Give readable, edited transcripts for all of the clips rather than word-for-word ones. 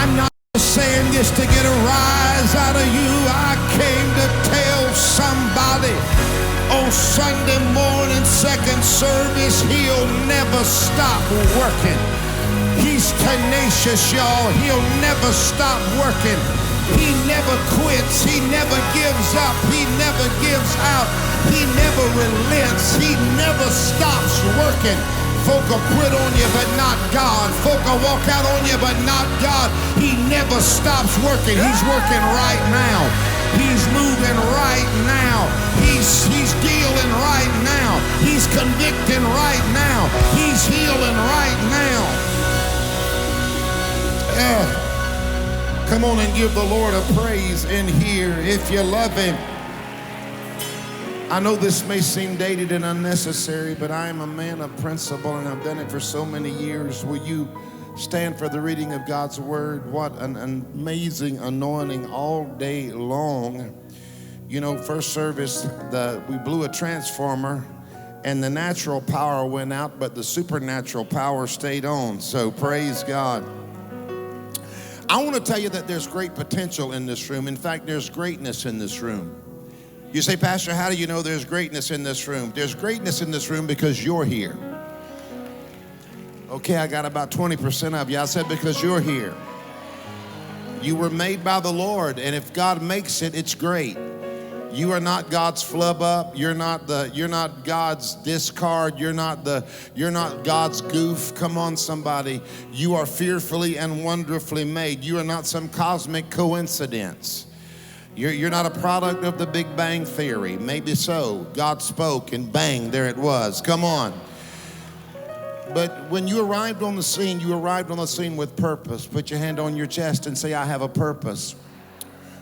I'm not saying this to get a rise out of you. I came to tell somebody on Sunday morning, second service, he'll never stop working. He's tenacious, y'all. He'll never stop working. He never quits. He never gives up. He never gives out. He never relents. He never stops working. Folk will quit on you, but not God. Folk will walk out on you, but not God. He never stops working. He's working right now. He's moving right now. He's dealing right now. He's convicting right now. He's healing right now. Come on and give the Lord a praise in here if you love him. I know this may seem dated and unnecessary, but I am a man of principle and I've done it for so many years. Will you stand for the reading of God's word? What an amazing anointing all day long. You know, first service, we blew a transformer and the natural power went out, but the supernatural power stayed on. So praise God. I want to tell you that there's great potential in this room. In fact, there's greatness in this room. You say, Pastor, how do you know there's greatness in this room? There's greatness in this room because you're here. Okay, I got about 20% of you. I said because you're here. You were made by the Lord, and if God makes it, it's great. You are not God's flub up. You're not God's discard. You're not God's goof. Come on, somebody. You are fearfully and wonderfully made. You are not some cosmic coincidence. You're not a product of the Big Bang Theory. Maybe so. God spoke and bang, there it was. Come on. But when you arrived on the scene, you arrived on the scene with purpose. Put your hand on your chest and say, I have a purpose.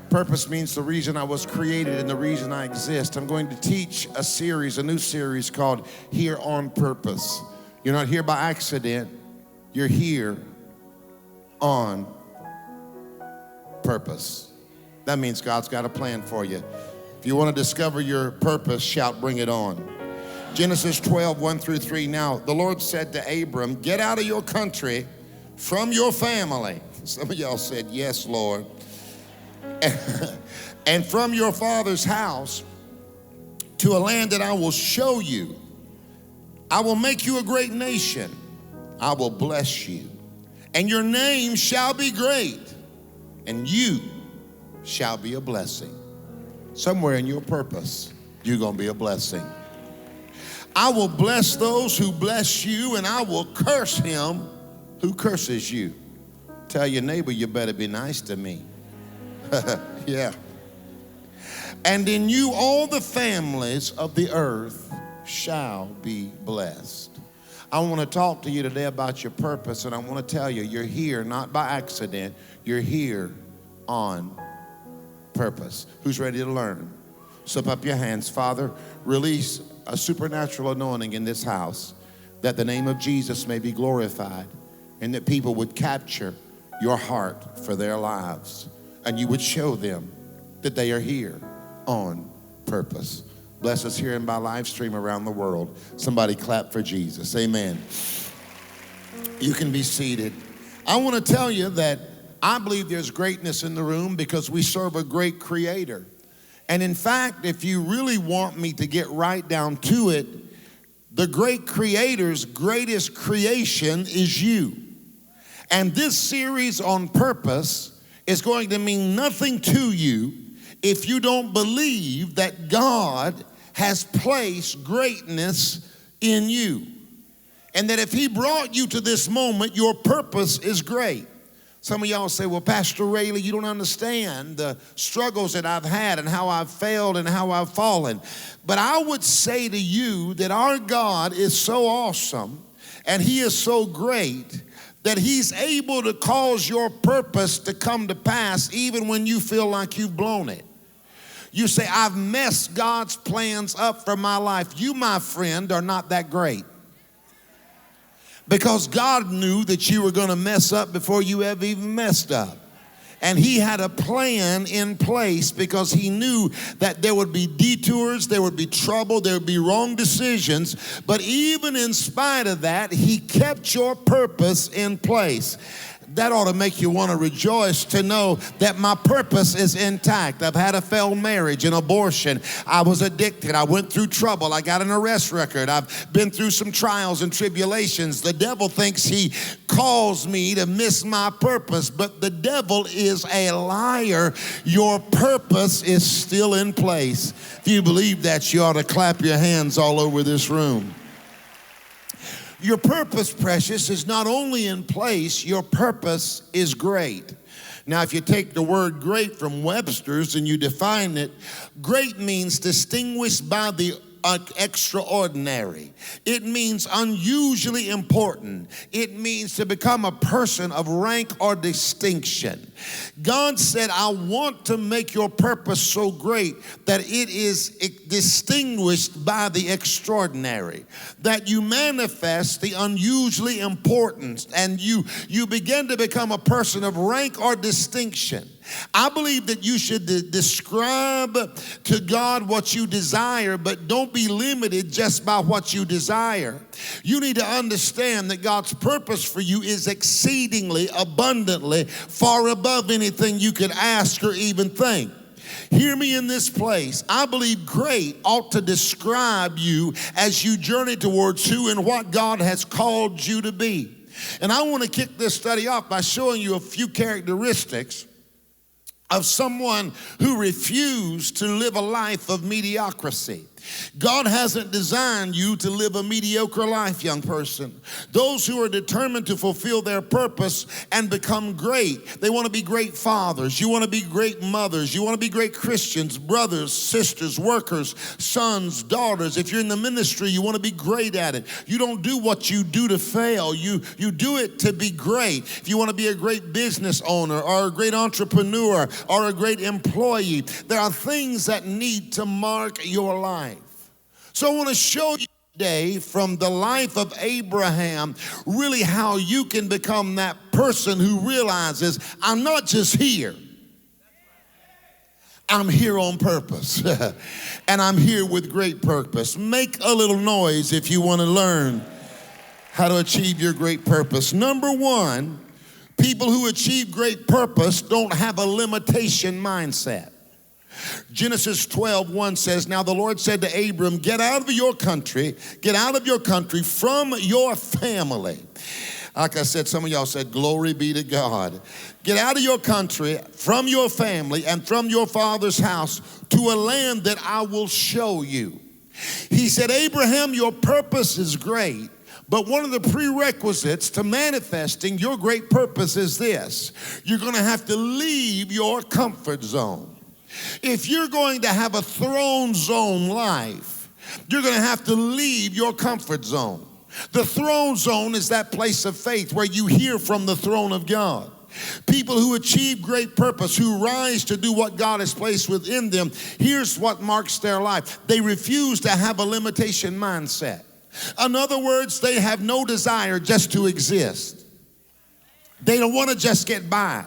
Purpose means the reason I was created and the reason I exist. I'm going to teach a new series called Here on Purpose. You're not here by accident. You're here on purpose. That means God's got a plan for you. If you want to discover your purpose, shout, bring it on. Genesis 12, 1-3. Now, the Lord said to Abram, get out of your country, from your family. Some of y'all said, yes, Lord. And from your father's house to a land that I will show you. I will make you a great nation. I will bless you. And your name shall be great. And you shall be a blessing. Somewhere in your purpose, you're going to be a blessing. I will bless those who bless you, and I will curse him who curses you. Tell your neighbor, you better be nice to me. Yeah. And in you all the families of the earth shall be blessed. I want to talk to you today about your purpose, and I want to tell you, you're here not by accident. You're here on purpose. Who's ready to learn? Slip up your hands. Father, release a supernatural anointing in this house that the name of Jesus may be glorified and that people would capture your heart for their lives. And you would show them that they are here on purpose. Bless us here and by live stream around the world. Somebody clap for Jesus. Amen. You can be seated. I want to tell you that I believe there's greatness in the room because we serve a great creator. And in fact, if you really want me to get right down to it, the great creator's greatest creation is you. And this series on purpose is going to mean nothing to you if you don't believe that God has placed greatness in you. And that if he brought you to this moment, your purpose is great. Some of y'all say, well, Pastor Raley, you don't understand the struggles that I've had and how I've failed and how I've fallen. But I would say to you that our God is so awesome and he is so great that he's able to cause your purpose to come to pass even when you feel like you've blown it. You say, I've messed God's plans up for my life. You, my friend, are not that great. Because God knew that you were going to mess up before you ever even messed up. And he had a plan in place because he knew that there would be detours, there would be trouble, there would be wrong decisions. But even in spite of that, he kept your purpose in place. That ought to make you want to rejoice to know that my purpose is intact. I've had a failed marriage, an abortion. I was addicted. I went through trouble. I got an arrest record. I've been through some trials and tribulations. The devil thinks he caused me to miss my purpose, but the devil is a liar. Your purpose is still in place. If you believe that, you ought to clap your hands all over this room. Your purpose, precious, is not only in place, your purpose is great. Now, if you take the word great from Webster's and you define it, great means distinguished by the extraordinary. It means unusually important. It means to become a person of rank or distinction. God said, I want to make your purpose so great that it is distinguished by the extraordinary, that you manifest the unusually important, and you begin to become a person of rank or distinction. I believe that you should describe to God what you desire, but don't be limited just by what you desire. You need to understand that God's purpose for you is exceedingly abundantly far above anything you could ask or even think. Hear me in this place. I believe great ought to describe you as you journey towards who and what God has called you to be. And I want to kick this study off by showing you a few characteristics of someone who refused to live a life of mediocrity. God hasn't designed you to live a mediocre life, young person. Those who are determined to fulfill their purpose and become great, they want to be great fathers. You want to be great mothers. You want to be great Christians, brothers, sisters, workers, sons, daughters. If you're in the ministry, you want to be great at it. You don't do what you do to fail. You do it to be great. If you want to be a great business owner or a great entrepreneur or a great employee, there are things that need to mark your life. So I want to show you today from the life of Abraham really how you can become that person who realizes, I'm not just here. I'm here on purpose. And I'm here with great purpose. Make a little noise if you want to learn how to achieve your great purpose. Number one, people who achieve great purpose don't have a limitation mindset. Genesis 12:1 says, now the Lord said to Abram, get out of your country, from your family. Like I said, some of y'all said, glory be to God. Get out of your country, from your family, and from your father's house to a land that I will show you. He said, Abraham, your purpose is great. But one of the prerequisites to manifesting your great purpose is this. You're going to have to leave your comfort zone. If you're going to have a throne zone life, you're going to have to leave your comfort zone. The throne zone is that place of faith where you hear from the throne of God. People who achieve great purpose, who rise to do what God has placed within them, here's what marks their life. They refuse to have a limitation mindset. In other words, they have no desire just to exist. They don't want to just get by.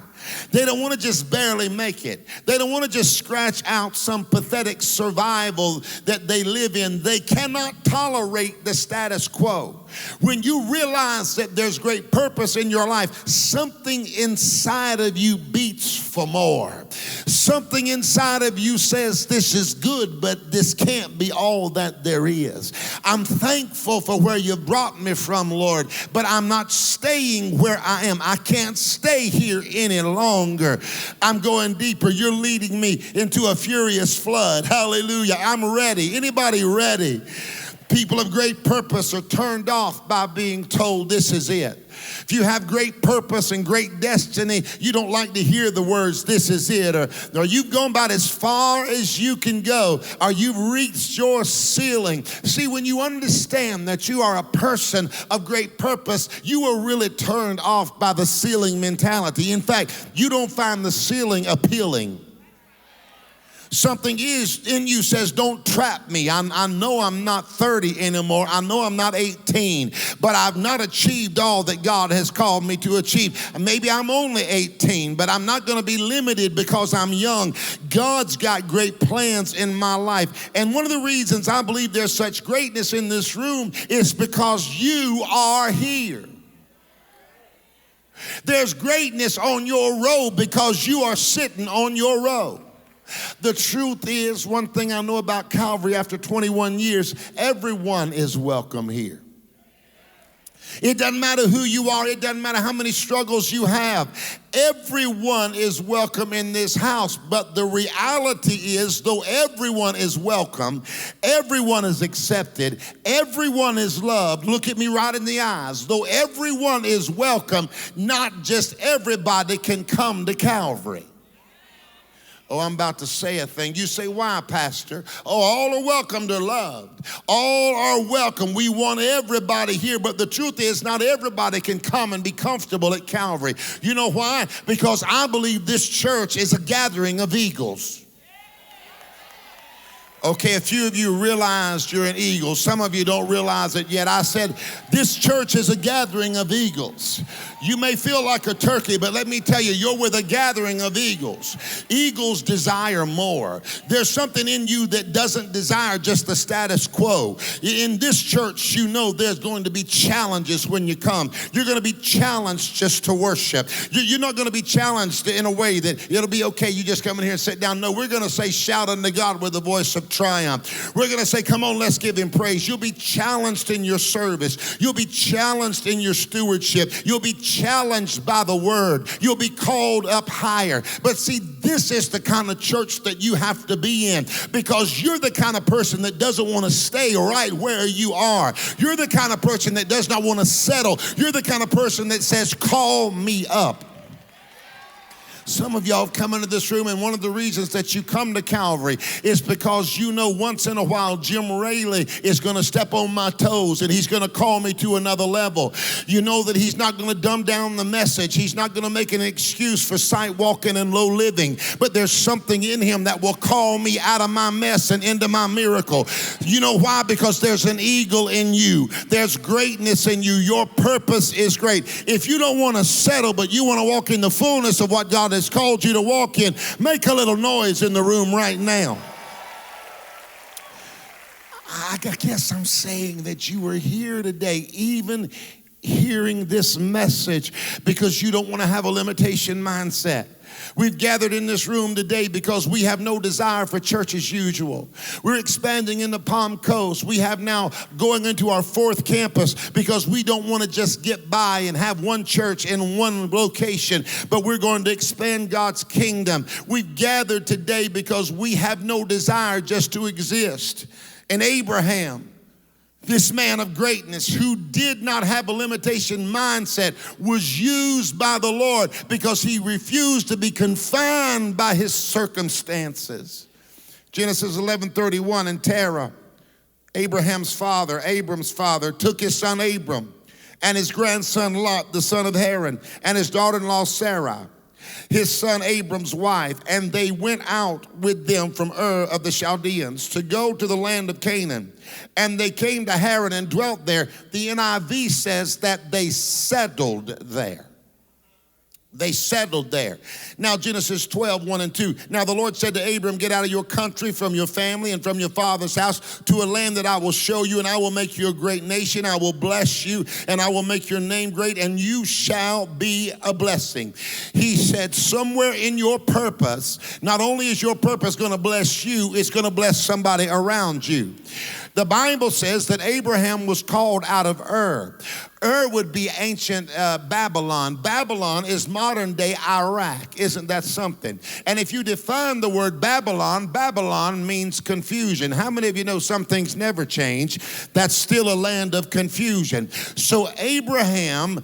They don't want to just barely make it. They don't want to just scratch out some pathetic survival that they live in. They cannot tolerate the status quo. When you realize that there's great purpose in your life, something inside of you beats for more. Something inside of you says, this is good, but this can't be all that there is. I'm thankful for where you brought me from, Lord, but I'm not staying where I am. I can't stay here any longer. I'm going deeper. You're leading me into a furious flood. Hallelujah. I'm ready. Anybody ready? People of great purpose are turned off by being told this is it. If you have great purpose and great destiny, you don't like to hear the words, this is it, or you've gone about as far as you can go, or you've reached your ceiling. See, when you understand that you are a person of great purpose, you are really turned off by the ceiling mentality. In fact, you don't find the ceiling appealing. Something is in you says, don't trap me. I know I'm not 30 anymore. I know I'm not 18, but I've not achieved all that God has called me to achieve. Maybe I'm only 18, but I'm not going to be limited because I'm young. God's got great plans in my life. And one of the reasons I believe there's such greatness in this room is because you are here. There's greatness on your road because you are sitting on your road. The truth is, one thing I know about Calvary after 21 years, everyone is welcome here. It doesn't matter who you are. It doesn't matter how many struggles you have. Everyone is welcome in this house. But the reality is, though everyone is welcome, everyone is accepted, everyone is loved. Look at me right in the eyes. Though everyone is welcome, not just everybody can come to Calvary. Oh, I'm about to say a thing. You say, why, Pastor? Oh, all are welcome to loved. All are welcome. We want everybody here, but the truth is not everybody can come and be comfortable at Calvary. You know why? Because I believe this church is a gathering of eagles. Okay, a few of you realized you're an eagle. Some of you don't realize it yet. I said, this church is a gathering of eagles. You may feel like a turkey, but let me tell you, you're with a gathering of eagles. Eagles desire more. There's something in you that doesn't desire just the status quo. In this church, you know there's going to be challenges when you come. You're going to be challenged just to worship. You're not going to be challenged in a way that it'll be okay, you just come in here and sit down. No, we're going to say, shout unto God with a voice of triumph. We're going to say, come on, let's give him praise. You'll be challenged in your service. You'll be challenged in your stewardship. You'll be challenged by the word. You'll be called up higher. But see, this is the kind of church that you have to be in, because you're the kind of person that doesn't want to stay right where you are. You're the kind of person that does not want to settle. You're the kind of person that says, call me up. Some of y'all have come into this room, and one of the reasons that you come to Calvary is because you know once in a while Jim Raley is going to step on my toes and he's going to call me to another level. You know that he's not going to dumb down the message. He's not going to make an excuse for sight walking and low living. But there's something in him that will call me out of my mess and into my miracle. You know why? Because there's an eagle in you. There's greatness in you. Your purpose is great. If you don't want to settle, but you want to walk in the fullness of what God has called you to walk in, make a little noise in the room right now. I guess I'm saying that you are here today, even hearing this message, because you don't want to have a limitation mindset. We've gathered in this room today because we have no desire for church as usual. We're expanding in the Palm Coast. We have now going into our 4th campus because we don't want to just get by and have one church in one location, but we're going to expand God's kingdom. We've gathered today because we have no desire just to exist. And Abraham, this man of greatness who did not have a limitation mindset, was used by the Lord because he refused to be confined by his circumstances. Genesis 11:31, and Terah, Abram's father, took his son Abram and his grandson Lot, the son of Haran, and his daughter-in-law Sarah, his son Abram's wife, and they went out with them from Ur of the Chaldeans to go to the land of Canaan. And they came to Haran and dwelt there. The NIV says that they settled there. They settled there. Now, Genesis 12:1-2. Now the Lord said to Abram, get out of your country, from your family, and from your father's house, to a land that I will show you, and I will make you a great nation. I will bless you, and I will make your name great, and you shall be a blessing. He said, somewhere in your purpose, not only is your purpose going to bless you, it's going to bless somebody around you. The Bible says that Abraham was called out of Ur. Ur would be ancient Babylon. Babylon is modern day Iraq. Isn't that something? And if you define the word Babylon, Babylon means confusion. How many of you know some things never change? That's still a land of confusion. So Abram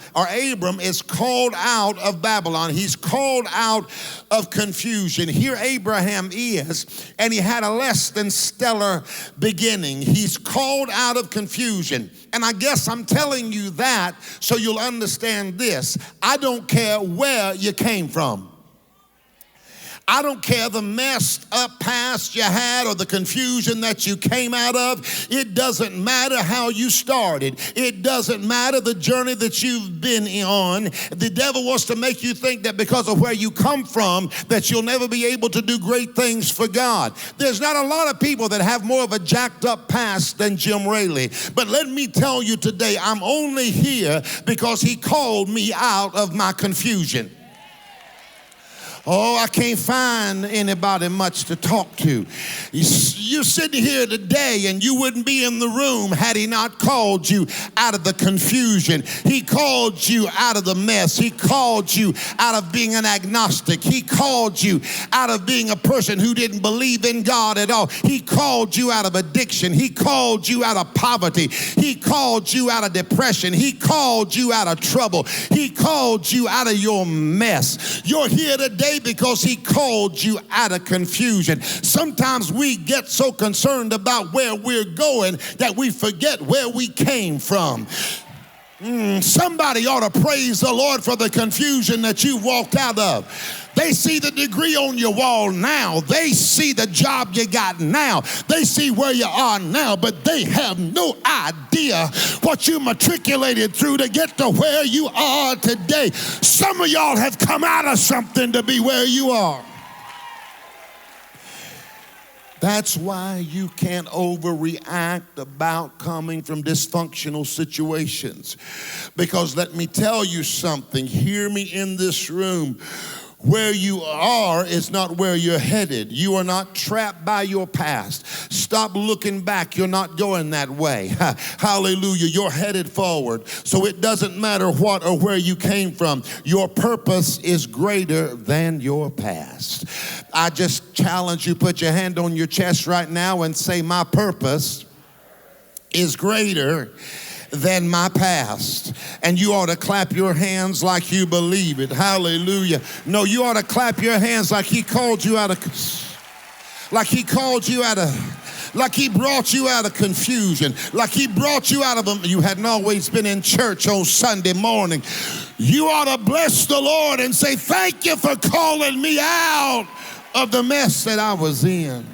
is called out of Babylon. He's called out of confusion. Here Abraham is, and he had a less than stellar beginning. He's called out of confusion. And I guess I'm telling you that so you'll understand this. I don't care where you came from. I don't care the messed up past you had or the confusion that you came out of. It doesn't matter how you started. It doesn't matter the journey that you've been on. The devil wants to make you think that because of where you come from, that you'll never be able to do great things for God. There's not a lot of people that have more of a jacked up past than Jim Raley. But let me tell you today, I'm only here because he called me out of my confusion. Oh, I can't find anybody much to talk to. You're sitting here today and you wouldn't be in the room had he not called you out of the confusion. He called you out of the mess. He called you out of being an agnostic. He called you out of being a person who didn't believe in God at all. He called you out of addiction. He called you out of poverty. He called you out of depression. He called you out of trouble. He called you out of your mess. You're here today because he called you out of confusion. Sometimes we get so concerned about where we're going that we forget where we came from. Somebody ought to praise the Lord for the confusion that you walked out of. They see the degree on your wall now. They see the job you got now. They see where you are now, but they have no idea what you matriculated through to get to where you are today. Some of y'all have come out of something to be where you are. That's why you can't overreact about coming from dysfunctional situations. Because let me tell you something, hear me in this room. Where you are is not where you're headed. You are not trapped by your past. Stop looking back. You're not going that way. Hallelujah. You're headed forward. So it doesn't matter what or where you came from. Your purpose is greater than your past. I just challenge you, put your hand on your chest right now and say, my purpose is greater than my past. And you ought to clap your hands like you believe it. Hallelujah. No, you ought to clap your hands like he called you out of, like he called you out of, like he brought you out of confusion, like he brought you out of them. You hadn't always been in church on Sunday morning. You ought to bless the Lord and say, thank you for calling me out of the mess that I was in.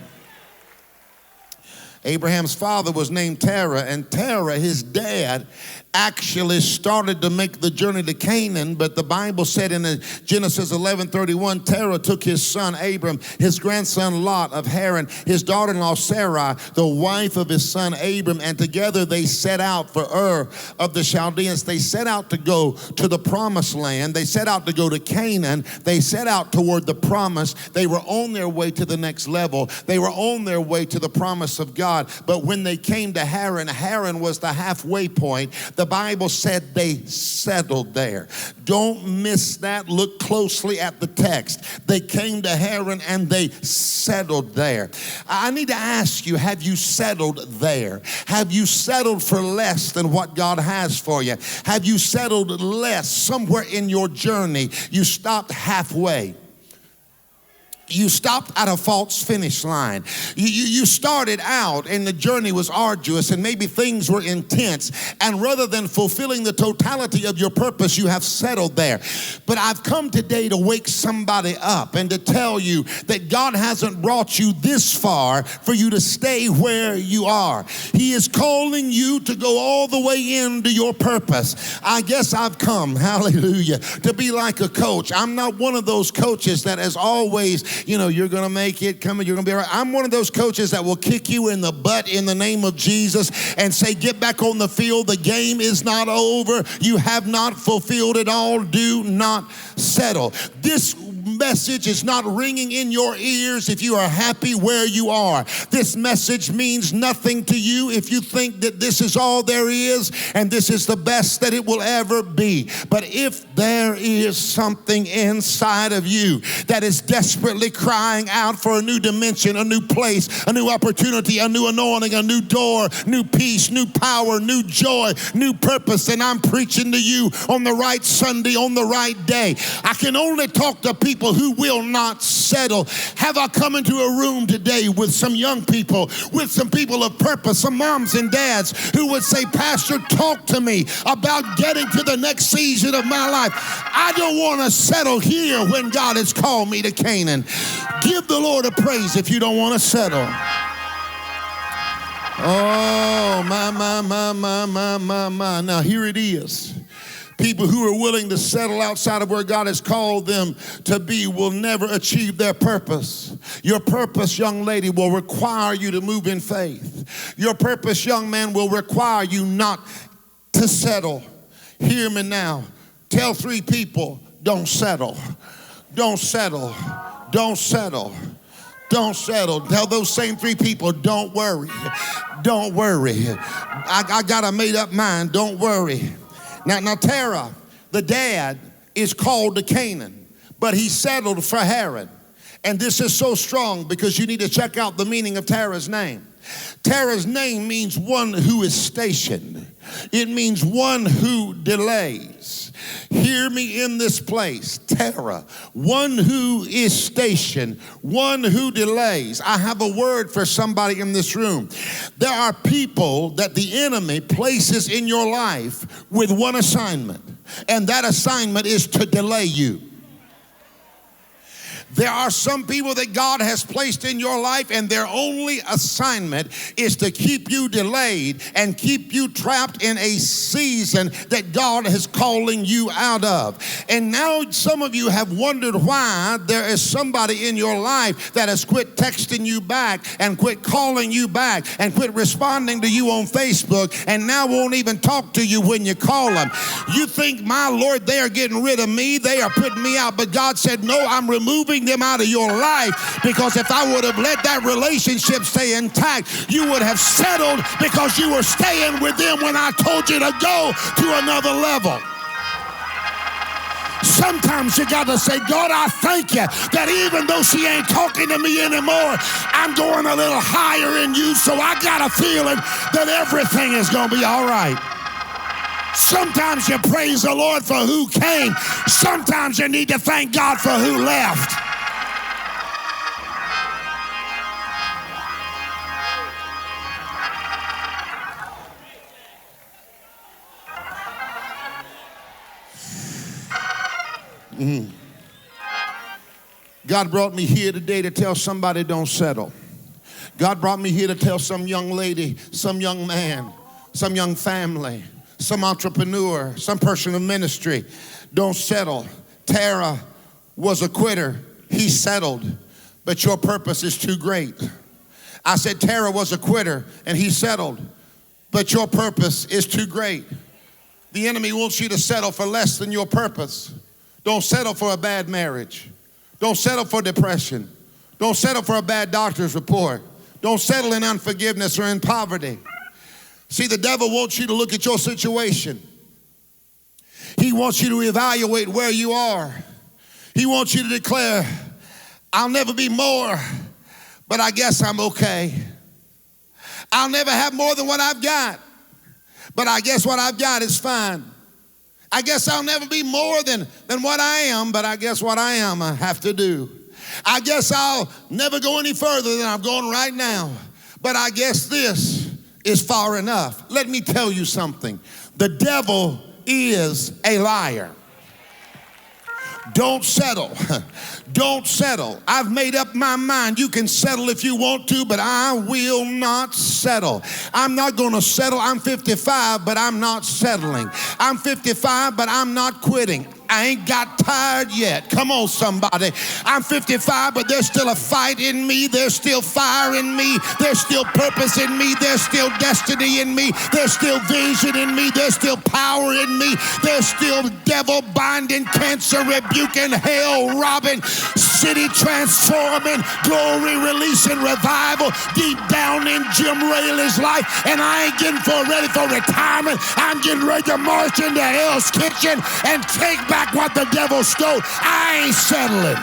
Abraham's father was named Terah, and Terah, his dad, actually started to make the journey to Canaan, but the Bible said in Genesis 11:31, Terah took his son Abram, his grandson Lot of Haran, his daughter-in-law Sarai, the wife of his son Abram, and together they set out for Ur of the Chaldeans. They set out to go to the promised land. They set out to go to Canaan. They set out toward the promise. They were on their way to the next level. They were on their way to the promise of God. But when they came to Haran, Haran was the halfway point. The Bible said they settled there. Don't miss that. Look closely at the text. They came to Haran and they settled there. I need to ask you, have you settled there? Have you settled for less than what God has for you? Have you settled less somewhere in your journey? You stopped halfway. You stopped at a false finish line. You started out and the journey was arduous and maybe things were intense. And rather than fulfilling the totality of your purpose, you have settled there. But I've come today to wake somebody up and to tell you that God hasn't brought you this far for you to stay where you are. He is calling you to go all the way into your purpose. I guess I've come, hallelujah, to be like a coach. I'm not one of those coaches that is always, you're going to make it, you're going to be all right. I'm one of those coaches that will kick you in the butt in the name of Jesus and say, get back on the field. The game is not over. You have not fulfilled it all. Do not settle. This message is not ringing in your ears if you are happy where you are. This message means nothing to you if you think that this is all there is and this is the best that it will ever be. But if there is something inside of you that is desperately crying out for a new dimension, a new place, a new opportunity, a new anointing, a new door, new peace, new power, new joy, new purpose, then I'm preaching to you on the right Sunday, on the right day. I can only talk to people who who will not settle. Have I come into a room today with some young people, with some people of purpose, some moms and dads who would say, Pastor, talk to me about getting to the next season of my life. I don't want to settle here when God has called me to Canaan. Give the Lord a praise if you don't want to settle. Oh, my. Now here it is. People who are willing to settle outside of where God has called them to be will never achieve their purpose. Your purpose, young lady, will require you to move in faith. Your purpose, young man, will require you not to settle. Hear me now. Tell 3 people, don't settle. Don't settle. Don't settle. Don't settle. Tell those same 3 people, don't worry. Don't worry. I got a made up mind. Don't worry. Now Terah, the dad, is called to Canaan, but he settled for Haran. And this is so strong because you need to check out the meaning of Terah's name. Terah's name means one who is stationed. It means one who delays. Hear me in this place. Terah, one who is stationed, one who delays. I have a word for somebody in this room. There are people that the enemy places in your life with one assignment, and that assignment is to delay you. There are some people that God has placed in your life, and their only assignment is to keep you delayed and keep you trapped in a season that God is calling you out of. And now some of you have wondered why there is somebody in your life that has quit texting you back and quit calling you back and quit responding to you on Facebook and now won't even talk to you when you call them. You think, my Lord, they are getting rid of me. They are putting me out. But God said, no, I'm removing them out of your life, because if I would have let that relationship stay intact, you would have settled because you were staying with them when I told you to go to another level. Sometimes you got to say, God, I thank you that even though she ain't talking to me anymore, I'm going a little higher in you, so I got a feeling that everything is going to be all right. Sometimes you praise the Lord for who came. Sometimes you need to thank God for who left. God brought me here today to tell somebody don't settle. God brought me here to tell some young lady, some young man, some young family, some entrepreneur, some person of ministry, don't settle. Terah was a quitter. He settled, but your purpose is too great. I said Terah was a quitter and he settled, but your purpose is too great. The enemy wants you to settle for less than your purpose. Don't settle for a bad marriage. Don't settle for depression. Don't settle for a bad doctor's report. Don't settle in unforgiveness or in poverty. See, the devil wants you to look at your situation. He wants you to evaluate where you are. He wants you to declare, I'll never be more, but I guess I'm okay. I'll never have more than what I've got, but I guess what I've got is fine. I guess I'll never be more than what I am, but I guess what I am I have to do. I guess I'll never go any further than I'm going right now, but I guess this is far enough. Let me tell you something. The devil is a liar. Don't settle. Don't settle. I've made up my mind. You can settle if you want to, but I will not settle. I'm not going to settle. I'm 55, but I'm not settling. I'm 55, but I'm not quitting. I ain't got tired yet. Come on, somebody. I'm 55, but there's still a fight in me. There's still fire in me. There's still purpose in me. There's still destiny in me. There's still vision in me. There's still power in me. There's still devil binding, cancer rebuking, hell robbing, city transforming, glory releasing, revival deep down in Jim Raley's life. And I ain't getting ready for retirement. I'm getting ready to march into Hell's Kitchen and take back what the devil stole. I ain't settling.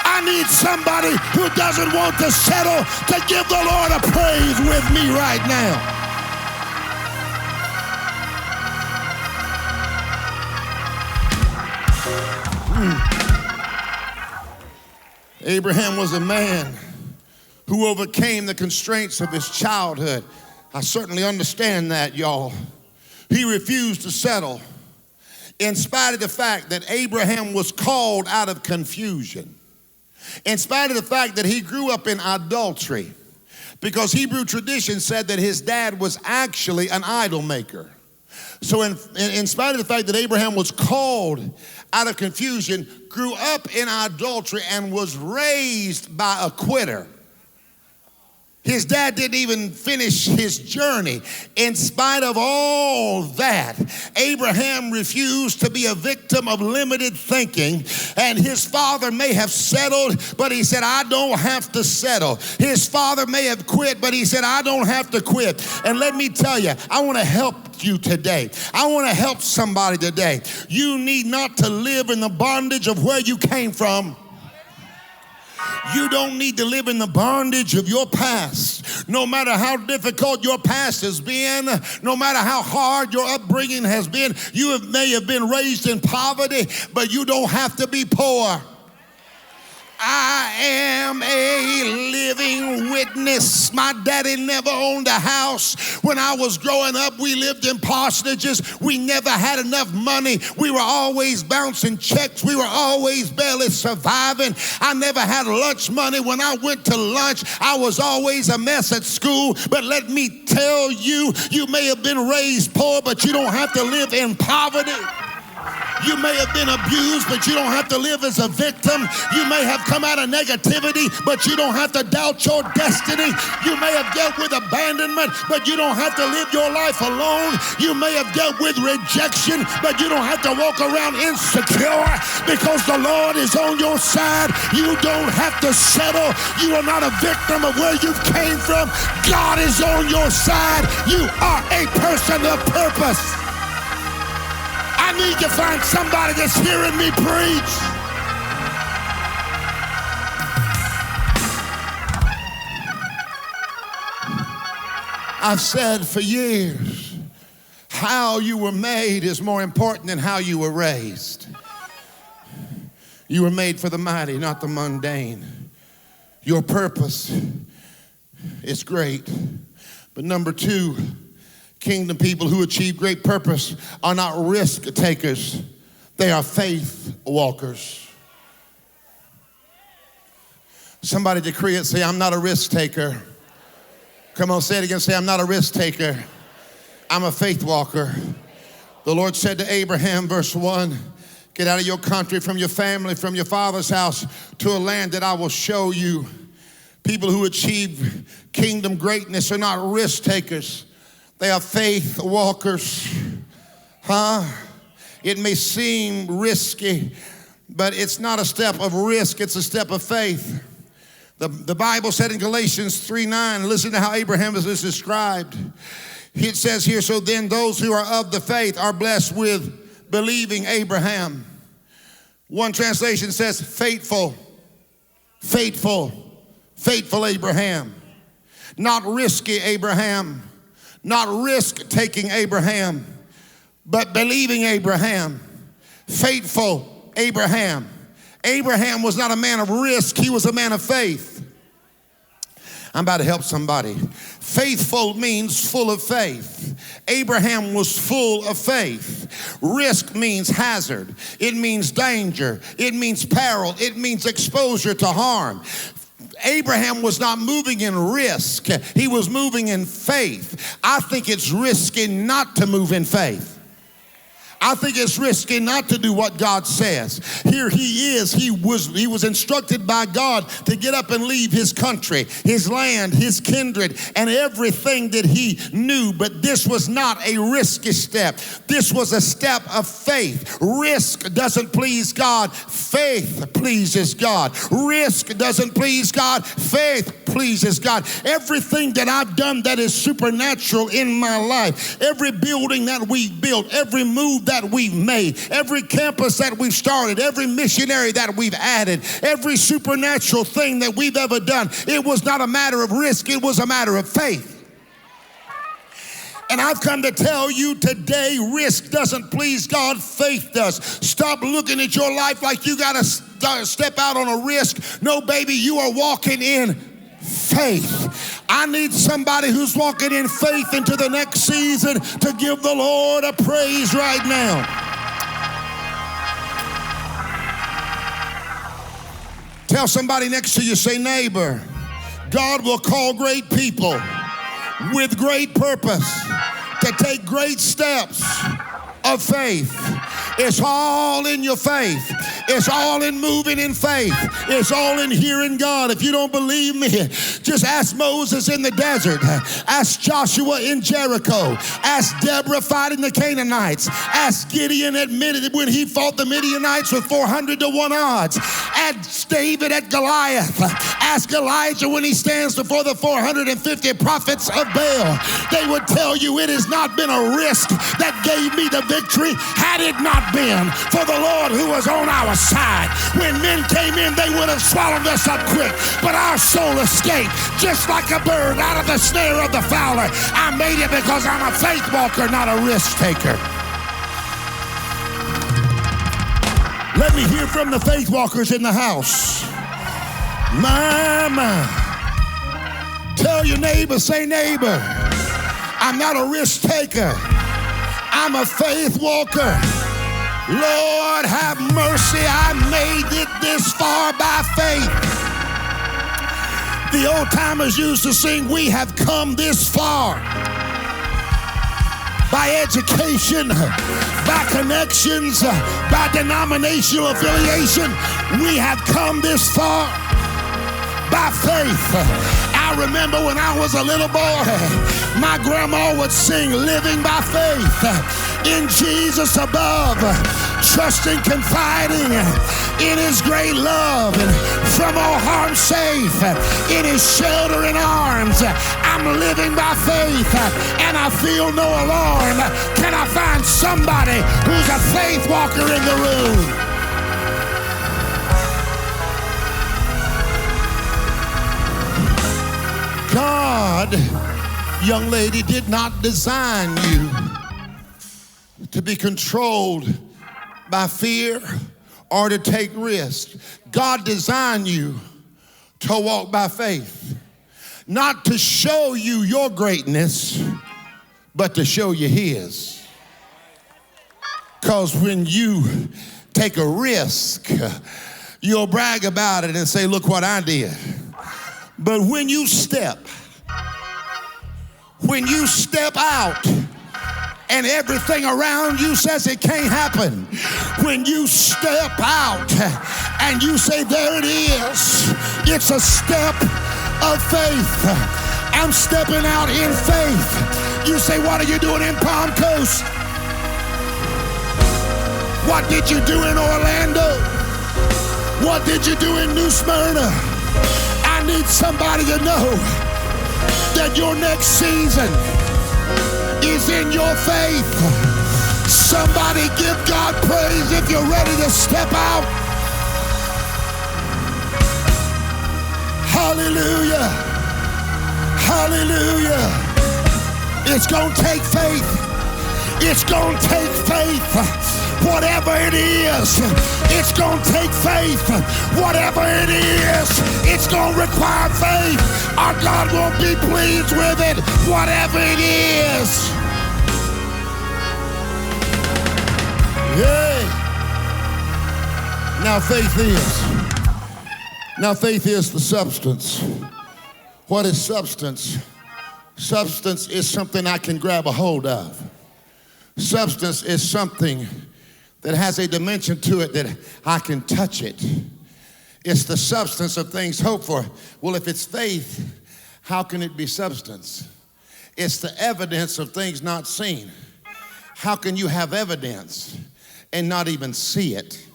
I need somebody who doesn't want to settle to give the Lord a praise with me right now. Abraham was a man who overcame the constraints of his childhood. I certainly understand that, y'all. He refused to settle in spite of the fact that Abraham was called out of confusion, in spite of the fact that he grew up in adultery, because Hebrew tradition said that his dad was actually an idol maker. So in spite of the fact that Abraham was called out of confusion, grew up in adultery, and was raised by a quitter. His dad didn't even finish his journey. In spite of all that, Abraham refused to be a victim of limited thinking. And his father may have settled, but he said, I don't have to settle. His father may have quit, but he said, I don't have to quit. And let me tell you, I want to help you today. I want to help somebody today. You need not to live in the bondage of where you came from. You don't need to live in the bondage of your past. No matter how difficult your past has been, no matter how hard your upbringing has been, may have been raised in poverty, but you don't have to be poor. I am a living witness. My daddy never owned a house. When I was growing up, we lived in parsonages. We never had enough money. We were always bouncing checks. We were always barely surviving. I never had lunch money. When I went to lunch, I was always a mess at school. But let me tell you, you may have been raised poor, but you don't have to live in poverty. You may have been abused, but you don't have to live as a victim. You may have come out of negativity, but you don't have to doubt your destiny. You may have dealt with abandonment, but you don't have to live your life alone. You may have dealt with rejection, but you don't have to walk around insecure because the Lord is on your side. You don't have to settle. You are not a victim of where you came from. God is on your side. You are a person of purpose. I need to find somebody that's hearing me preach. I've said for years, how you were made is more important than how you were raised. You were made for the mighty, not the mundane. Your purpose is great. But number two, kingdom people who achieve great purpose are not risk takers. They are faith walkers. Somebody decree it. Say, I'm not a risk taker. Come on, say it again. Say, I'm not a risk taker. I'm a faith walker. The Lord said to Abraham, verse 1, get out of your country, from your family, from your father's house, to a land that I will show you. People who achieve kingdom greatness are not risk takers. They are faith walkers. It may seem risky, but it's not a step of risk, it's a step of faith. The Bible said in Galatians 3:9, listen to how Abraham is described. It says here, so then those who are of the faith are blessed with believing Abraham. One translation says faithful, faithful, faithful Abraham. Not risky Abraham. Not risk-taking Abraham, but believing Abraham, faithful Abraham. Abraham was not a man of risk, he was a man of faith. I'm about to help somebody. Faithful means full of faith. Abraham was full of faith. Risk means hazard. It means danger. It means peril. It means exposure to harm. Abraham was not moving in risk. He was moving in faith. I think it's risky not to move in faith. I think it's risky not to do what God says. Here he is. He was instructed by God to get up and leave his country, his land, his kindred, and everything that he knew. But this was not a risky step. This was a step of faith. Risk doesn't please God. Faith pleases God. Risk doesn't please God. Faith pleases God. Everything that I've done that is supernatural in my life, every building that we've built, every move that we've made, every campus that we've started, every missionary that we've added, every supernatural thing that we've ever done, it was not a matter of risk, it was a matter of faith. And I've come to tell you today, risk doesn't please God, faith does. Stop looking at your life like you got to step out on a risk. No, baby, you are walking in faith. I need somebody who's walking in faith into the next season to give the Lord a praise right now. Tell somebody next to you, say, neighbor, God will call great people with great purpose to take great steps of faith. It's all in your faith. It's all in moving in faith. It's all in hearing God. If you don't believe me, just ask Moses in the desert. Ask Joshua in Jericho. Ask Deborah fighting the Canaanites. Ask Gideon admitted when he fought the Midianites with 400 to 1 odds. Ask David at Goliath. Ask Elijah when he stands before the 450 prophets of Baal. They would tell you it has not been a risk that gave me the victory had it not been for the Lord who was on our side. When men came in, they would have swallowed us up quick, but our soul escaped just like a bird out of the snare of the fowler. I made it because I'm a faith walker, not a risk taker. Let me hear from the faith walkers in the house. My. Tell your neighbor, say, neighbor, I'm not a risk taker. I'm a faith walker. Lord, have mercy. I made it this far by faith. The old timers used to sing, we have come this far. By education, by connections, by denominational affiliation, we have come this far by faith. I remember when I was a little boy, my grandma would sing, living by faith in Jesus above, trusting, confiding in his great love, and from all harm safe in his sheltering arms. I'm living by faith and I feel no alarm. Can I find somebody who's a faith walker in the room? God, young lady, did not design you to be controlled by fear or to take risks. God designed you to walk by faith, not to show you your greatness, but to show you his. Because when you take a risk, you'll brag about it and say, look what I did. But when you step out and everything around you says it can't happen, when you step out and you say, there it is, it's a step of faith. I'm stepping out in faith. You say, what are you doing in Palm Coast? What did you do in Orlando? What did you do in New Smyrna? I need somebody to know that your next season is in your faith. Somebody give God praise if you're ready to step out. Hallelujah. Hallelujah. It's going to take faith. It's going to take faith. Whatever it is, it's going to take faith. Whatever it is, it's going to require faith. Our God won't be pleased with it. Whatever it is. Hey. Now faith is the substance. What is substance? Substance is something I can grab a hold of. Substance is something that has a dimension to it that I can touch it. It's the substance of things hoped for. Well, if it's faith, how can it be substance? It's the evidence of things not seen. How can you have evidence and not even see it?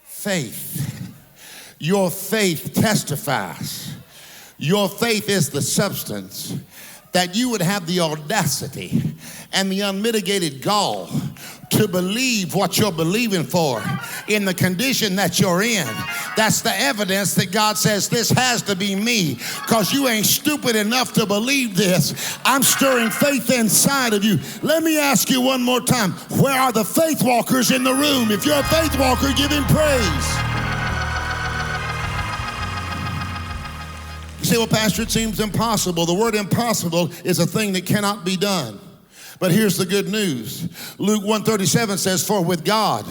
Faith. Your faith testifies. Your faith is the substance that you would have the audacity and the unmitigated gall to believe what you're believing for in the condition that you're in That's the evidence that God says this has to be me, because you ain't stupid enough to believe this. I'm stirring faith inside of you. Let me ask you one more time. Where are the faith walkers in the room? If you're a faith walker, give him praise. You say, well, Pastor, it seems impossible. The word impossible is a thing that cannot be done. But here's the good news. Luke 1:37 says, for with God,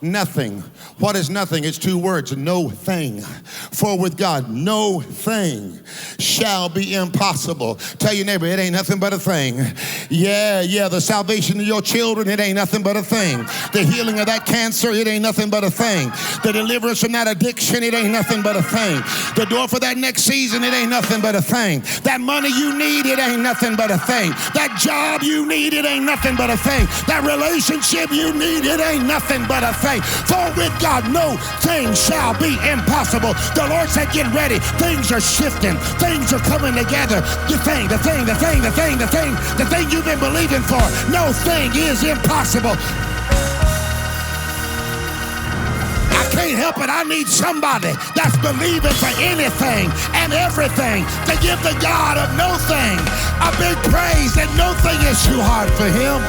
nothing. What is nothing? It's two words, no thing. For with God, no thing shall be impossible. Tell your neighbor, it ain't nothing but a thing. Yeah, the salvation of your children, it ain't nothing but a thing. The healing of that cancer, it ain't nothing but a thing. The deliverance from that addiction, it ain't nothing but a thing. The door for that next season, it ain't nothing but a thing. That money you need, it ain't nothing but a thing. That job you need, it ain't nothing but a thing. That relationship you need, it ain't nothing but a thing. For with God, no thing shall be impossible. The Lord said, get ready. Things are shifting. Things are coming together. The thing you've been believing for. No thing is impossible. I can't help it. I need somebody that's believing for anything and everything to give the God of no thing a big praise that no thing is too hard for him.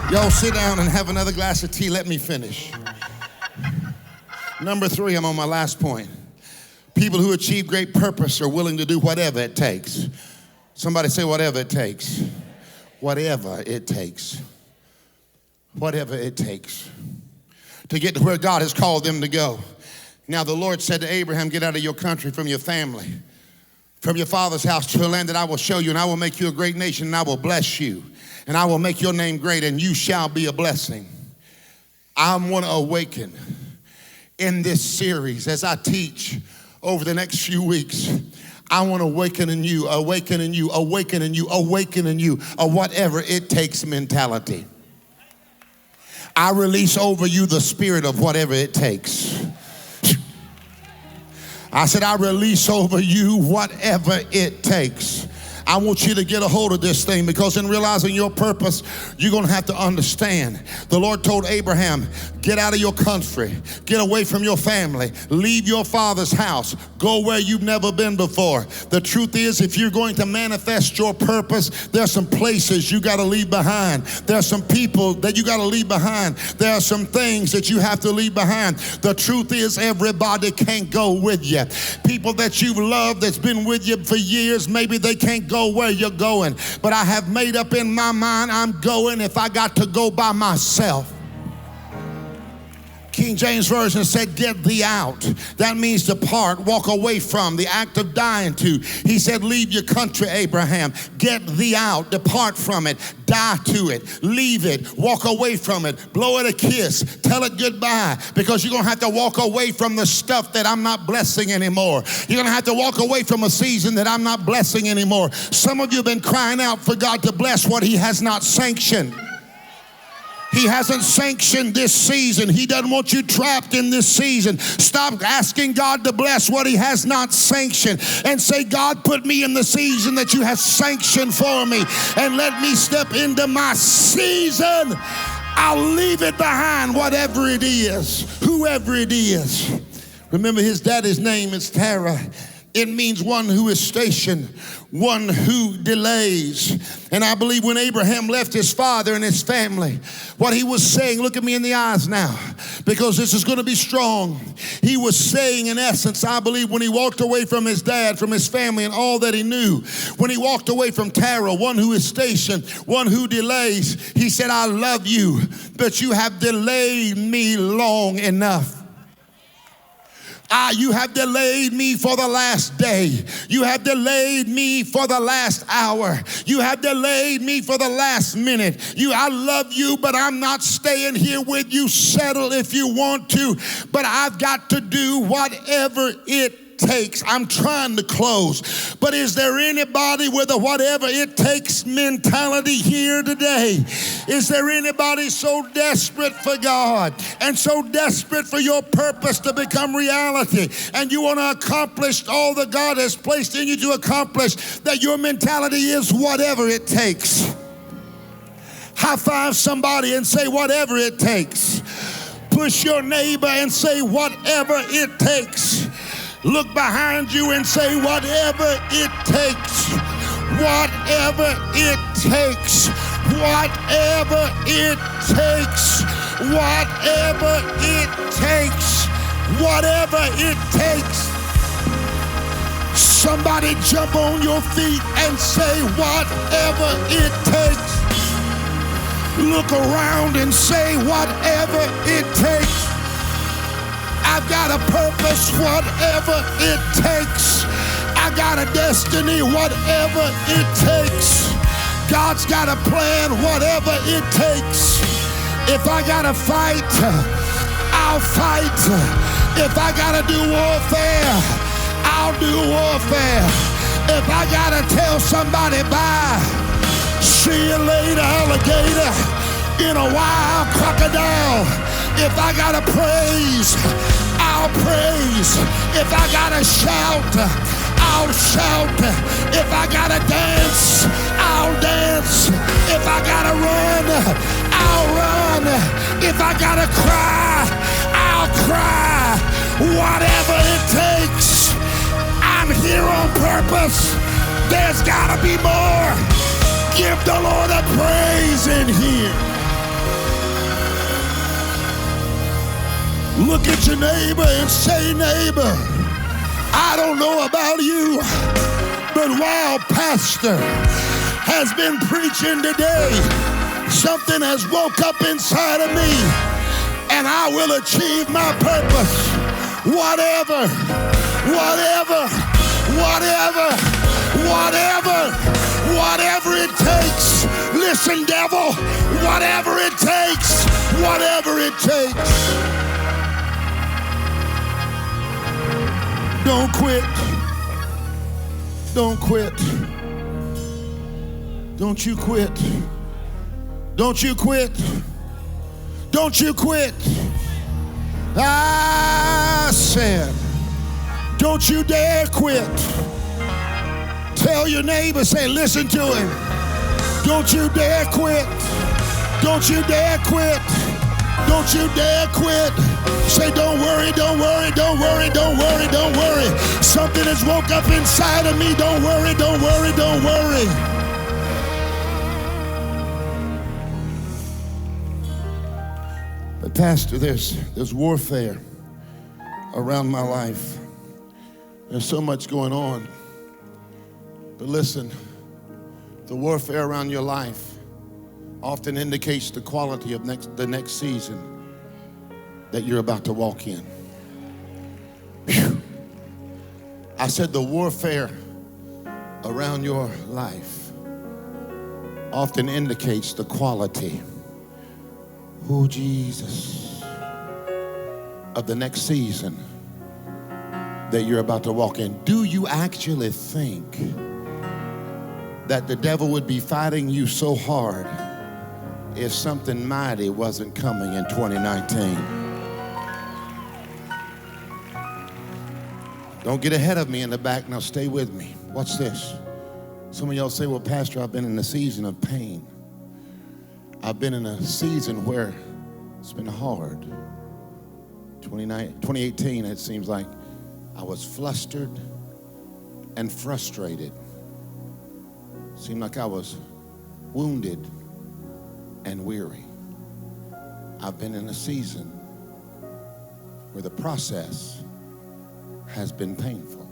Y'all sit down and have another glass of tea. Let me finish. Number 3, I'm on my last point. People who achieve great purpose are willing to do whatever it takes. Somebody say whatever it takes. Whatever it takes. Whatever it takes. To get to where God has called them to go. Now the Lord said to Abraham, get out of your country, from your family, from your father's house, to a land that I will show you, and I will make you a great nation, and I will bless you. And I will make your name great, and you shall be a blessing. I want to awaken in this series as I teach over the next few weeks. I want to awaken in you a whatever it takes mentality. I release over you the spirit of whatever it takes. I said, I release over you whatever it takes. I want you to get a hold of this thing, because in realizing your purpose, you're going to have to understand. The Lord told Abraham, get out of your country, get away from your family, leave your father's house, go where you've never been before. The truth is, if you're going to manifest your purpose, there's some places you got to leave behind. There's some people that you got to leave behind. There are some things that you have to leave behind. The truth is, everybody can't go with you. People that you've loved, that's been with you for years, maybe they can't go where you're going. But I have made up in my mind, I'm going if I got to go by myself. King James Version said, get thee out. That means depart, walk away from, the act of dying to. He said, leave your country, Abraham. Get thee out, depart from it, die to it, leave it, walk away from it, blow it a kiss, tell it goodbye, because you're going to have to walk away from the stuff that I'm not blessing anymore. You're going to have to walk away from a season that I'm not blessing anymore. Some of you have been crying out for God to bless what he has not sanctioned. He hasn't sanctioned this season. He doesn't want you trapped in this season. Stop asking God to bless what he has not sanctioned, and say, God, put me in the season that you have sanctioned for me, and let me step into my season. I'll leave it behind, whatever it is, whoever it is. Remember, his daddy's name is Terah. It means one who is stationed, one who delays. And I believe when Abraham left his father and his family, what he was saying, look at me in the eyes now, because this is going to be strong. He was saying, in essence, I believe, when he walked away from his dad, from his family, and all that he knew, when he walked away from Terah, one who is stationed, one who delays, he said, I love you, but you have delayed me long enough. You have delayed me for the last day. You have delayed me for the last hour. You have delayed me for the last minute. I love you, but I'm not staying here with you. Settle if you want to, but I've got to do whatever it takes. I'm trying to close, but is there anybody with a whatever it takes mentality here today? Is there anybody so desperate for God and so desperate for your purpose to become reality, and you want to accomplish all that God has placed in you to accomplish, that your mentality is whatever it takes? High five somebody and say, whatever it takes. Push your neighbor and say, whatever it takes. Look behind you and say, whatever it takes. Whatever it takes. Whatever it takes. Whatever it takes. Whatever it takes. Somebody jump on your feet and say, whatever it takes. Look around and say, whatever it takes. I've got a purpose, whatever it takes. I got a destiny, whatever it takes. God's got a plan, whatever it takes. If I gotta fight, I'll fight. If I gotta do warfare, I'll do warfare. If I gotta tell somebody bye, see you later, alligator, in a wild crocodile. If I gotta praise, I'll praise. If I gotta shout, I'll shout. If I gotta dance, I'll dance. If I gotta run, I'll run. If I gotta cry, I'll cry. Whatever it takes. I'm here on purpose. There's gotta be more. Give the Lord a praise in here. Look at your neighbor and say, neighbor, I don't know about you, but while Pastor has been preaching today, something has woke up inside of me, and I will achieve my purpose. Whatever, whatever, whatever, whatever, whatever it takes. Listen, devil, whatever it takes, whatever it takes. Don't quit. Don't quit. Don't you quit. Don't you quit. Don't you quit. I said, don't you dare quit. Tell your neighbor, say, listen to him. Don't you dare quit. Don't you dare quit. Don't you dare quit. Say, don't worry, don't worry, don't worry, don't worry, don't worry. Something has woke up inside of me. Don't worry, don't worry, don't worry. But Pastor, there's warfare around my life. There's so much going on. But listen, the warfare around your life often indicates the quality of the next season that you're about to walk in. Whew. I said the warfare around your life often indicates the quality, oh Jesus, of the next season that you're about to walk in. Do you actually think that the devil would be fighting you so hard if something mighty wasn't coming in 2019? Don't get ahead of me in the back. Now stay with me. Watch this. Some of y'all say, well, Pastor, I've been in a season of pain. I've been in a season where it's been hard. 2018, it seems like I was flustered and frustrated. It seemed like I was wounded and weary. I've been in a season where the process has been painful.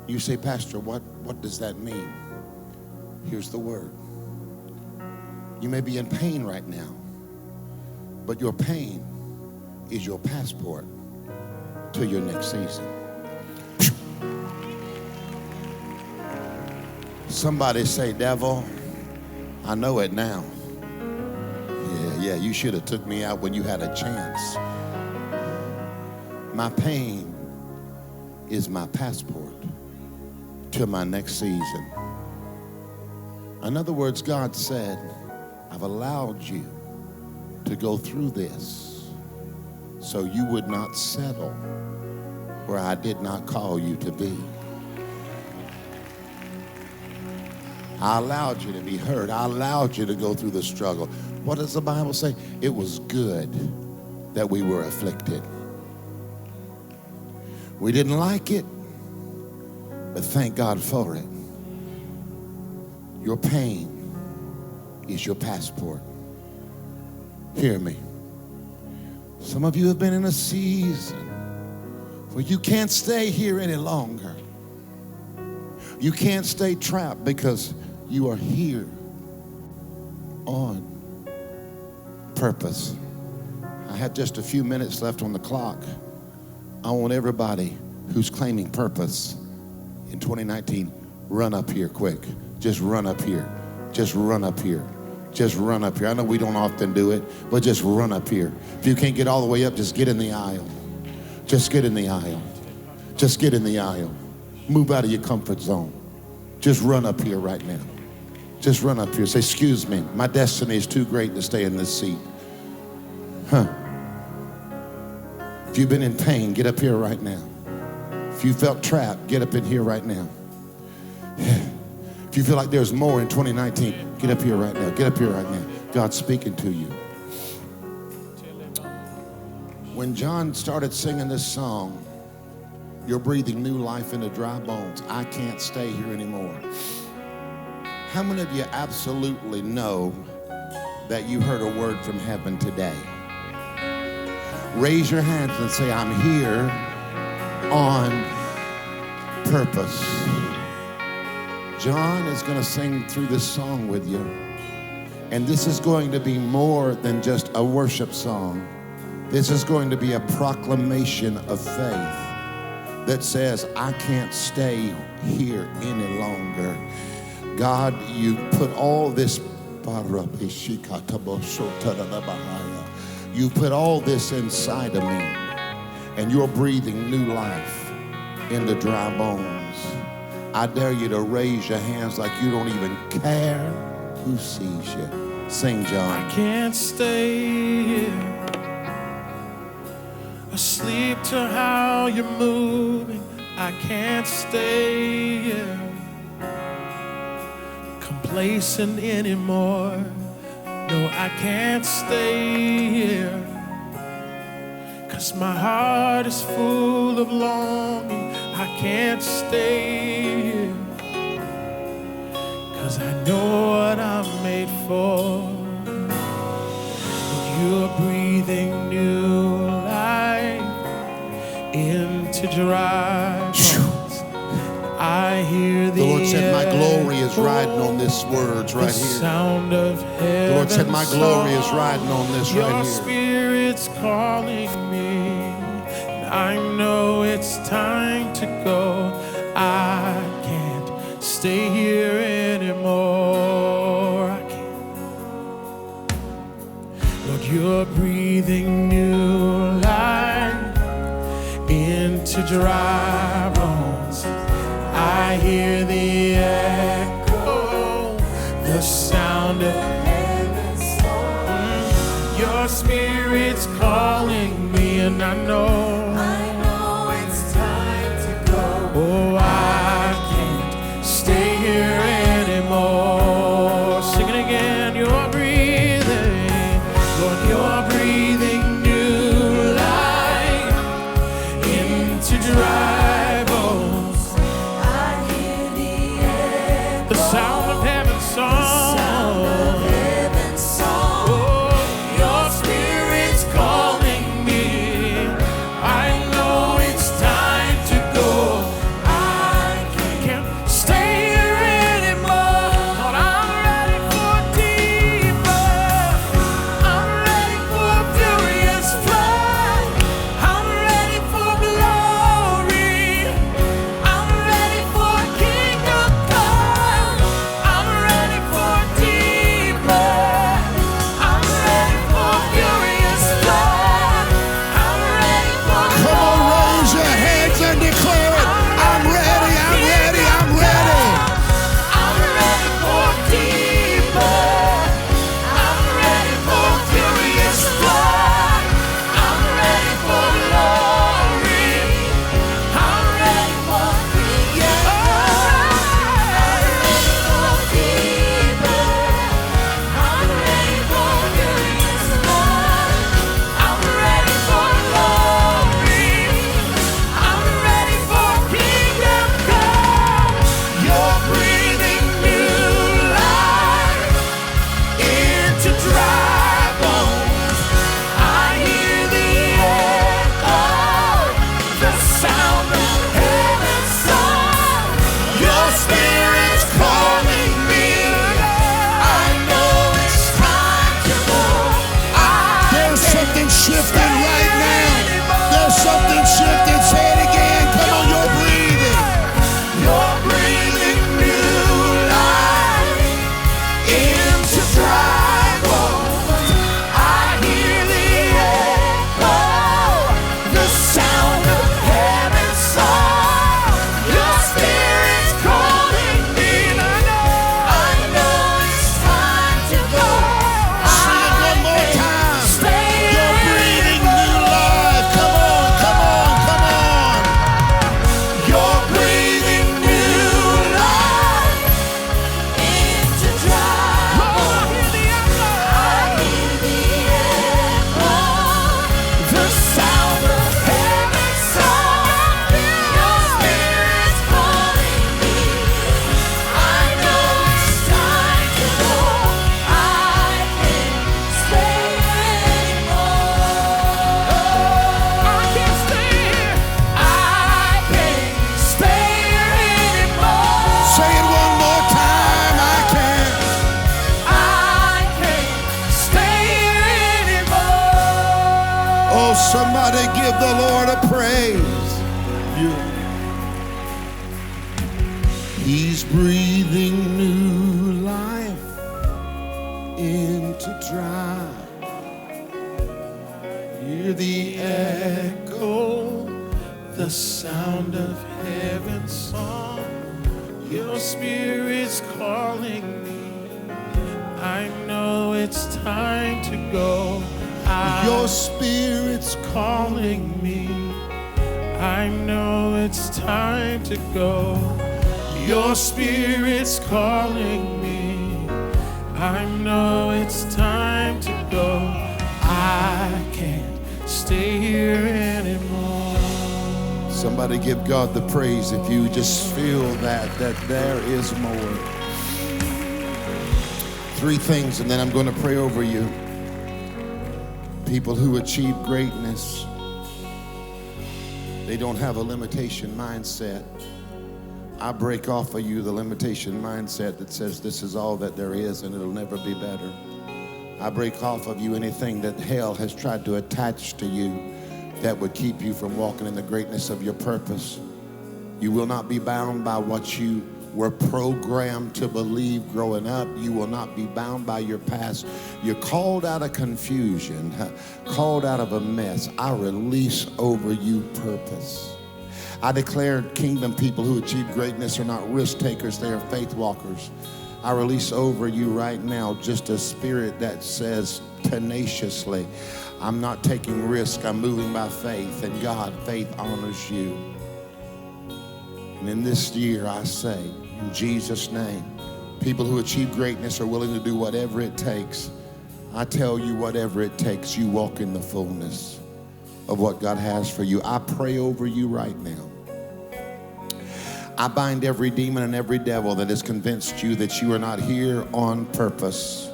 You say, Pastor, what does that mean? Here's the word. You may be in pain right now, but your pain is your passport to your next season. Somebody say, devil, I know it now. Yeah, you should have took me out when you had a chance. My pain is my passport to my next season. In other words, God said, I've allowed you to go through this so you would not settle where I did not call you to be. I allowed you to be hurt. I allowed you to go through the struggle. What does the Bible say? It was good that we were afflicted. We didn't like it, but thank God for it. Your pain is your passport. Hear me. Some of you have been in a season where you can't stay here any longer. You can't stay trapped because you are here on purpose. I have just a few minutes left on the clock. I want everybody who's claiming purpose in 2019, run up here quick. Just run up here. Just run up here. Just run up here. I know we don't often do it, but just run up here. If you can't get all the way up, just get in the aisle. Just get in the aisle. Just get in the aisle. Move out of your comfort zone. Just run up here right now. Just run up here. Say, excuse me, my destiny is too great to stay in this seat. If you've been in pain, get up here right now. If you felt trapped, get up in here right now. If you feel like there's more in 2019, get up here right now. Get up here right now. God's speaking to you. When John started singing this song, you're breathing new life into dry bones. I can't stay here anymore. How many of you absolutely know that you heard a word from heaven today? Raise your hands and say, I'm here on purpose. John is going to sing through this song with you. And this is going to be more than just a worship song. This is going to be a proclamation of faith that says, I can't stay here any longer. God, you put all this, you put all this inside of me, and you're breathing new life into dry bones. I dare you to raise your hands like you don't even care who sees you. Sing, John. I can't stay here, asleep to how you're moving. I can't stay here, complacent anymore. No, I can't stay here, 'cause my heart is full of longing. I can't stay here, 'cause I know what I'm made for. You're breathing new life into dry bones. I hear the Lord said, my glory is riding on this words right here. Sound of heaven. The Lord said, my glory is riding on this right here. Your spirit's calling me, and I know it's time to go. I can't stay here anymore. I can't. Lord, you're breathing new life into dry bones. I hear the echo, the sound of heaven's song. Your spirit's calling me, and I know it's time to go. Oh, I can't stay here anymore. Sing it again. You're breathing, Lord, you're breathing new life into dry. Sound of heaven's song. Oh, your spirit's calling me. I know Somebody give the Lord a praise. He's breathing new life into dry. Hear the echo, the sound of heaven's song. Your spirit's calling me. I know it's time to go. Your spirit's calling me. I know it's time to go. Your spirit's calling me. I know it's time to go. I can't stay here anymore. Somebody give God the praise if you just feel that there is more. 3 things, and then I'm going to pray over you. People who achieve greatness, they don't have a limitation mindset. I break off of you the limitation mindset that says this is all that there is and it'll never be better. I break off of you anything that hell has tried to attach to you that would keep you from walking in the greatness of your purpose. You will not be bound by what you were programmed to believe growing up. You will not be bound by your past. You're called out of confusion, called out of a mess. I release over you purpose. I declare kingdom people who achieve greatness are not risk takers, they are faith walkers. I release over you right now just a spirit that says tenaciously, I'm not taking risk, I'm moving by faith, and God, faith honors you. And in this year, I say, in Jesus' name, people who achieve greatness are willing to do whatever it takes. I tell you, whatever it takes, you walk in the fullness of what God has for you. I pray over you right now. I bind every demon and every devil that has convinced you that you are not here on purpose.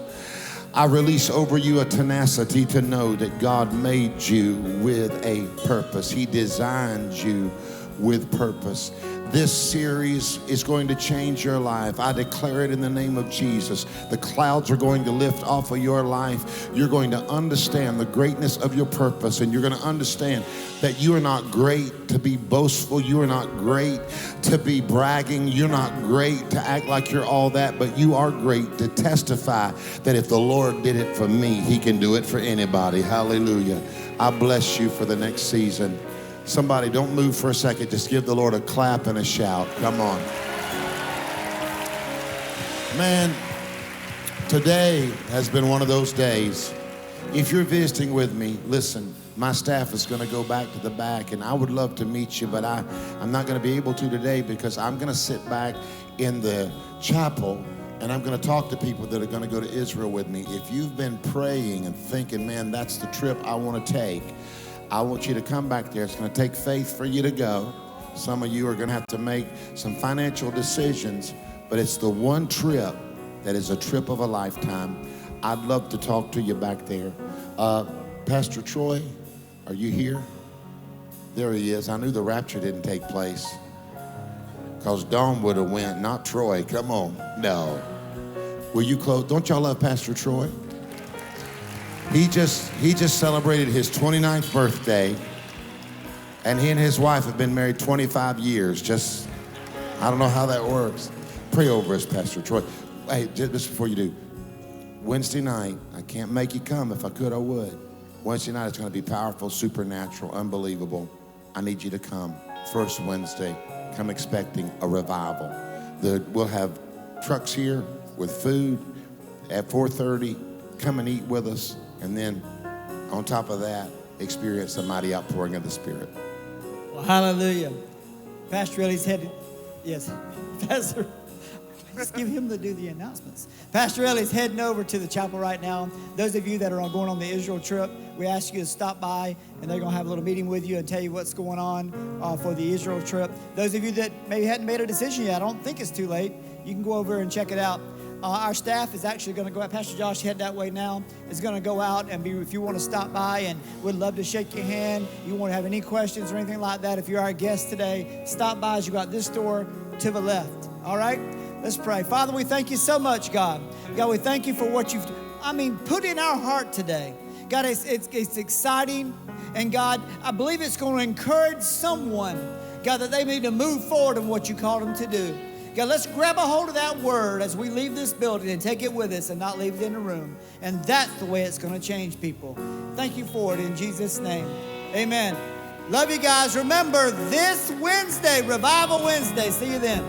I release over you a tenacity to know that God made you with a purpose. He designed you with purpose. This series is going to change your life. I declare it in the name of Jesus. The clouds are going to lift off of your life. You're going to understand the greatness of your purpose, and you're going to understand that you are not great to be boastful. You are not great to be bragging. You're not great to act like you're all that, but you are great to testify that if the Lord did it for me, he can do it for anybody. Hallelujah. I bless you for the next season. Somebody, don't move for a second. Just give the Lord a clap and a shout. Come on. Man, today has been one of those days. If you're visiting with me, listen, my staff is going to go back to the back, and I would love to meet you, but I'm not going to be able to today because I'm going to sit back in the chapel, and I'm going to talk to people that are going to go to Israel with me. If you've been praying and thinking, man, that's the trip I want to take, I want you to come back there. It's going to take faith for you to go. Some of you are going to have to make some financial decisions, but it's the one trip that is a trip of a lifetime. I'd love to talk to you back there. Pastor Troy, are you here? There he is. I knew the rapture didn't take place because Dawn would have went, not Troy. Come on. No. Will you close? Don't y'all love Pastor Troy? He just celebrated his 29th birthday, and he and his wife have been married 25 years. I don't know how that works. Pray over us, Pastor Troy. Hey, just before you do, Wednesday night, I can't make you come. If I could, I would. Wednesday night, it's going to be powerful, supernatural, unbelievable. I need you to come. First Wednesday, come expecting a revival. We'll have trucks here with food at 4:30. Come and eat with us. And then on top of that, experience the mighty outpouring of the Spirit. Well, hallelujah. Pastor Raley's headed, yes, Pastor, let's give him to do the announcements. Pastor Raley's heading over to the chapel right now. Those of you that are going on the Israel trip, we ask you to stop by, and they're going to have a little meeting with you and tell you what's going on for the Israel trip. Those of you that maybe hadn't made a decision yet, I don't think it's too late. You can go over and check it out. Our staff is actually going to go out. Pastor Josh, head that way now, is going to go out and if you want to stop by, and we'd love to shake your hand. You want to have any questions or anything like that, if you're our guest today, stop by as you go out this door to the left. All right? Let's pray. Father, we thank you so much, God. God, we thank you for what you've put in our heart today. God, it's exciting. And God, I believe it's going to encourage someone, God, that they need to move forward in what you called them to do. God, let's grab a hold of that word as we leave this building and take it with us and not leave it in the room. And that's the way it's going to change people. Thank you for it in Jesus' name. Amen. Love you guys. Remember, this Wednesday, Revival Wednesday. See you then.